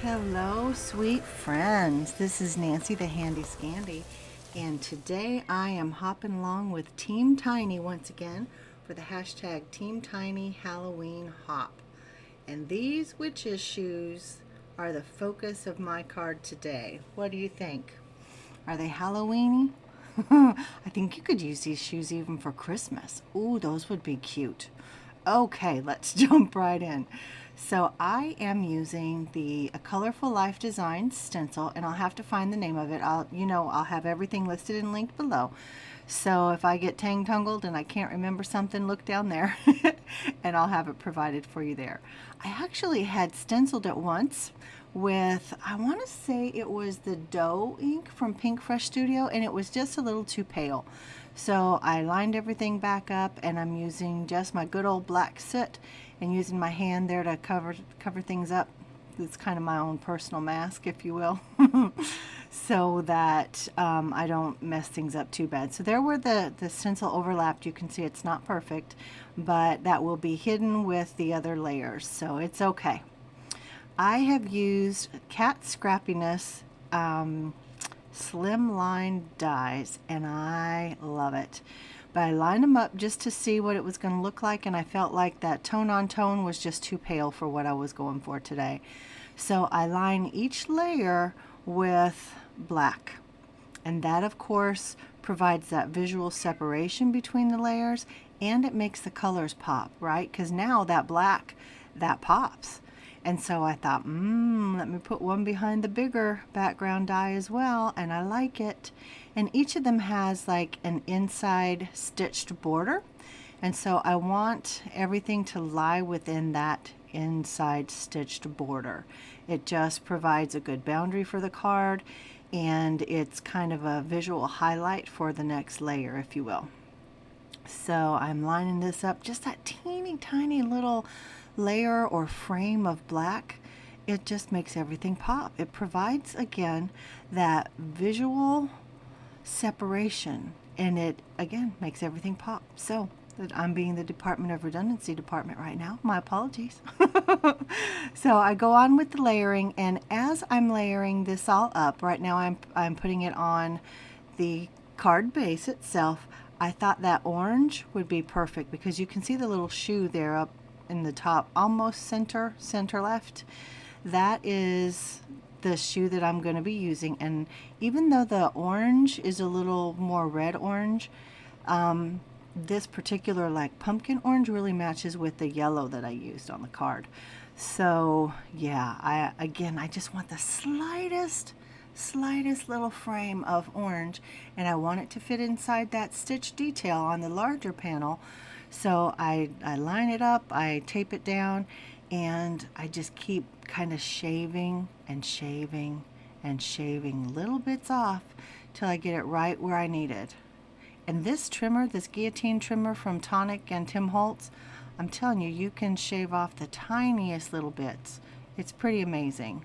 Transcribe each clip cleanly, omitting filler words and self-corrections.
Hello, sweet friends. This is Nancy the Handy Scandy, and today I am hopping along with Team Tiny once again for the hashtag Team Tiny Halloween Hop. And these witches' shoes are the focus of my card today. What do you think? Are they Halloweeny? I think you could use these shoes even for Christmas. Ooh, those would be cute. Okay, let's jump right in. So I am using the A Colorful Life Design stencil, and I'll have to find the name of it. I'll have everything listed and linked below. So if I get tangled and I can't remember something, look down there and I'll have it provided for you there. I actually had stenciled it once with, I want to say it was the dough ink from Pink Fresh Studio, and it was just a little too pale. So I lined everything back up, and I'm using just my good old black soot and using my hand there to cover things up. It's kind of my own personal mask, if you will, so that I don't mess things up too bad. So there where the stencil overlapped, you can see it's not perfect, but that will be hidden with the other layers, so it's okay. I have used Cat Scrappiness slim line dies, and I love it. But I lined them up just to see what it was going to look like, and I felt like that tone on tone was just too pale for what I was going for today. So I line each layer with black, and that of course provides that visual separation between the layers, and it makes the colors pop, right? Because now that black, that pops. And so I thought, let me put one behind the bigger background die as well, and I like it. And each of them has like an inside stitched border, and so I want everything to lie within that inside stitched border. It just provides a good boundary for the card, and it's kind of a visual highlight for the next layer, if you will. So I'm lining this up, just that teeny tiny little layer or frame of black. It just makes everything pop. It provides again that visual separation, and it again makes everything pop. So I'm being the Department of Redundancy department right now. My apologies. So I go on with the layering, and as I'm layering this all up, right now I'm putting it on the card base itself. I thought that orange would be perfect because you can see the little shoe there up in the top, almost center left. That is the shoe that I'm going to be using, and even though the orange is a little more red orange, this particular like pumpkin orange really matches with the yellow that I used on the card. So yeah, I just want the slightest little frame of orange, and I want it to fit inside that stitch detail on the larger panel. So I line it up, I tape it down, and I just keep kind of shaving and shaving and shaving little bits off till I get it right where I need it. And this trimmer, this guillotine trimmer from Tonic and Tim Holtz, I'm telling you, you can shave off the tiniest little bits. It's pretty amazing.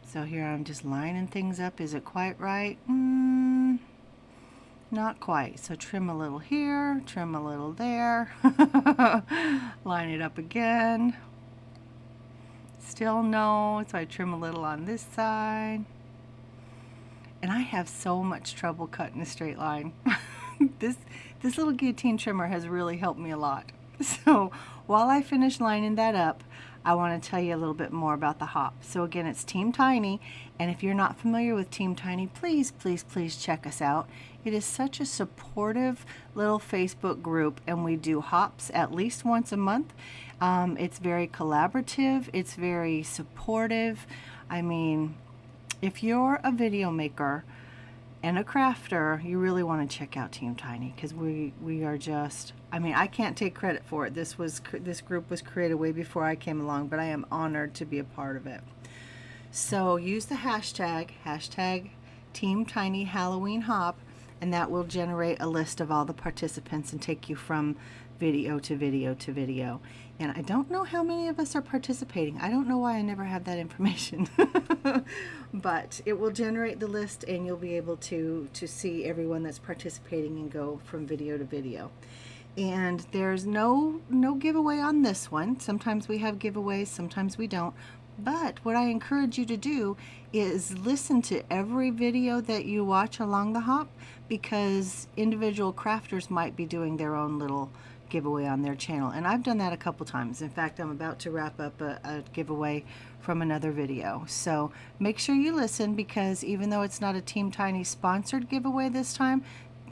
So here I'm just lining things up. Is it quite right? Not quite. So trim a little here, trim a little there, line it up again. Still no, so I trim a little on this side. And I have so much trouble cutting a straight line. This little guillotine trimmer has really helped me a lot. So while I finish lining that up, I want to tell you a little bit more about the hop. So again, it's Team Tiny, and if you're not familiar with Team Tiny, please check us out. It is such a supportive little Facebook group, and we do hops at least once a month. It's very collaborative, it's very supportive. I mean, if you're a video maker and a crafter, you really want to check out Team Tiny, because we are just, I mean, I can't take credit for it. This group was created way before I came along, but I am honored to be a part of it. So use the hashtag Team Tiny Halloween Hop, and that will generate a list of all the participants and take you from video to video to video. And I don't know how many of us are participating. I don't know why I never have that information. But it will generate the list, and you'll be able to see everyone that's participating and go from video to video. And there's no giveaway on this one. Sometimes we have giveaways, sometimes we don't. But what I encourage you to do is listen to every video that you watch along the hop, because individual crafters might be doing their own little giveaway on their channel. And I've done that a couple times. In fact, I'm about to wrap up a giveaway from another video. So make sure you listen, because even though it's not a Team Tiny sponsored giveaway this time,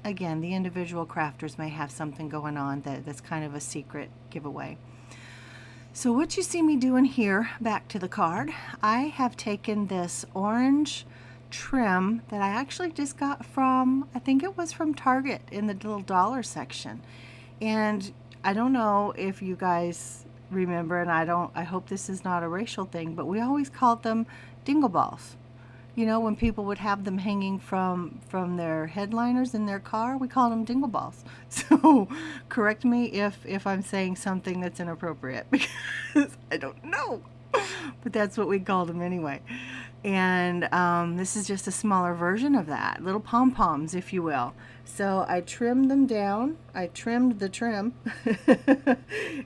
again, the individual crafters may have something going on that's kind of a secret giveaway. So what you see me doing here, back to the card, I have taken this orange trim that I actually just got from, I think it was from Target in the little dollar section. And I don't know if you guys remember, and I hope this is not a racial thing, but we always called them dingle balls. You know, when people would have them hanging from their headliners in their car, we called them dingle balls. So correct me if I'm saying something that's inappropriate, because I don't know. But that's what we called them anyway. And this is just a smaller version of that, little pom-poms, if you will. So I trimmed them down, I trimmed the trim,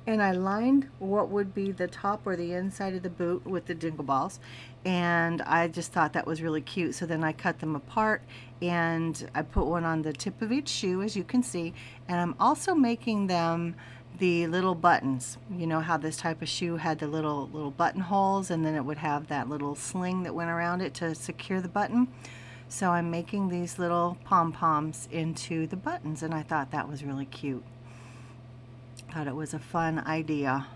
and I lined what would be the top or the inside of the boot with the dingle balls, and I just thought that was really cute. So then I cut them apart, and I put one on the tip of each shoe, as you can see, and I'm also making them the little buttons. You know how this type of shoe had the little button holes, and then it would have that little sling that went around it to secure the button. So I'm making these little pom-poms into the buttons, and I thought that was really cute. Thought it was a fun idea.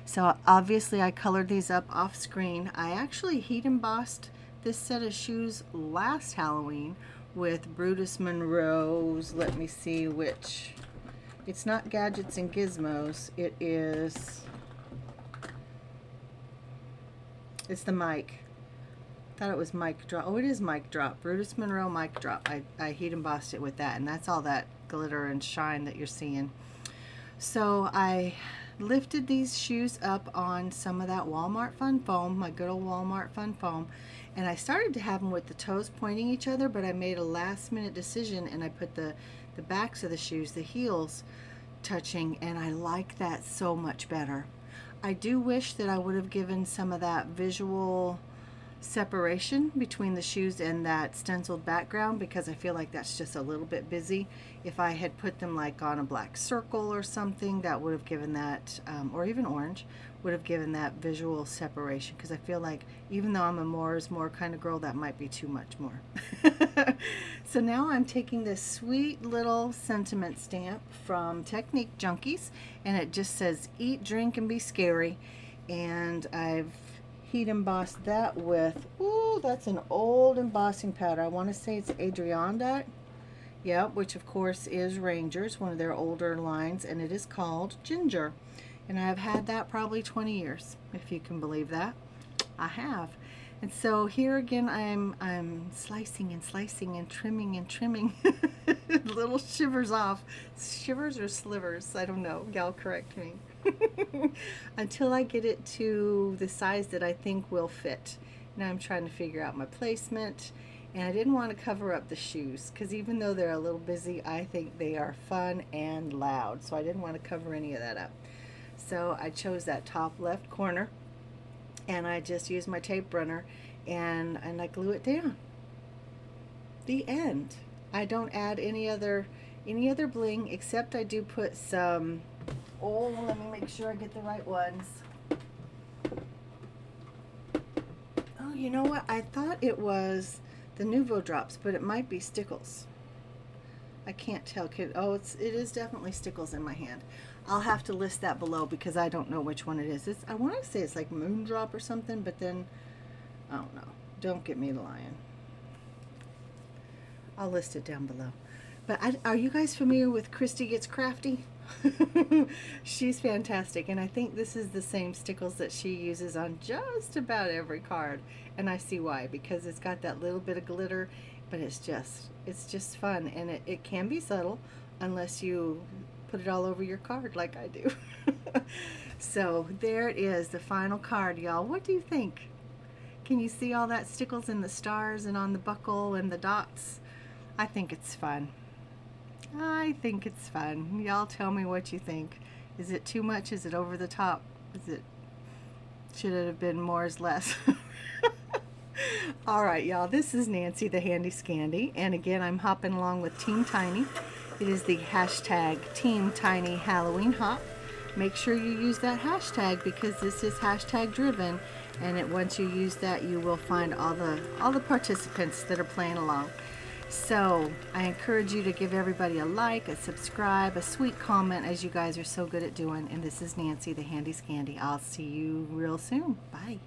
So obviously I colored these up off screen. I actually heat embossed this set of shoes last Halloween with Brutus Monroe's, let me see which, it's not Gadgets and Gizmos, it's the Mike. Thought it was Mic Drop. Oh, it is Mic Drop. Brutus Monroe Mic Drop. I heat embossed it with that, and that's all that glitter and shine that you're seeing. So I lifted these shoes up on some of that Walmart Fun Foam, my good old Walmart Fun Foam, and I started to have them with the toes pointing each other, but I made a last minute decision and I put the backs of the shoes, the heels, touching, and I like that so much better. I do wish that I would have given some of that visual separation between the shoes and that stenciled background, because I feel like that's just a little bit busy. If I had put them like on a black circle or something, that would have given that, or even orange, would have given that visual separation, because I feel like even though I'm a more is more kind of girl, that might be too much more. So now I'm taking this sweet little sentiment stamp from Technique Junkies, and it just says eat, drink, and be scary, and I've heat embossed that with, ooh, that's an old embossing powder. I want to say it's Adirondack, yeah, which of course is Ranger's, one of their older lines, and it is called Ginger. And I've had that probably 20 years, if you can believe that. I have. And so here again, I'm slicing and slicing and trimming little shivers off. Shivers or slivers, I don't know. Y'all correct me. Until I get it to the size that I think will fit. Now I'm trying to figure out my placement, and I didn't want to cover up the shoes, because even though they're a little busy, I think they are fun and loud, so I didn't want to cover any of that up. So I chose that top left corner, and I just used my tape runner and I glue it down. The end. I don't add any other bling, except I do put some, oh, let me make sure I get the right ones. Oh, you know what? I thought it was the Nuvo drops, but it might be Stencils. I can't tell. Oh, it is definitely Stencils in my hand. I'll have to list that below, because I don't know which one it is. I want to say it's like Moondrop or something, but then I don't know. Don't get me lying. I'll list it down below. But are you guys familiar with Christy Gets Crafty? She's fantastic, and I think this is the same Stencils that she uses on just about every card, and I see why, because it's got that little bit of glitter, but it's just fun, and it can be subtle unless you put it all over your card like I do. So there it is, the final card, y'all. What do you think? Can you see all that Stencils in the stars and on the buckle and the dots? I think it's fun. I think it's fun. Y'all tell me what you think. Is it too much? Is it over the top? Is it Should it have been more is less? All right, y'all, this is Nancy, the Handy Scandy, and again, I'm hopping along with Team Tiny. It is the hashtag Team Tiny Halloween Hop. Make sure you use that hashtag because this is hashtag driven, and once you use that, you will find all the participants that are playing along. So I encourage you to give everybody a like, a subscribe, a sweet comment, as you guys are so good at doing. And this is Nancy, the Handy Scandy. I'll see you real soon. Bye.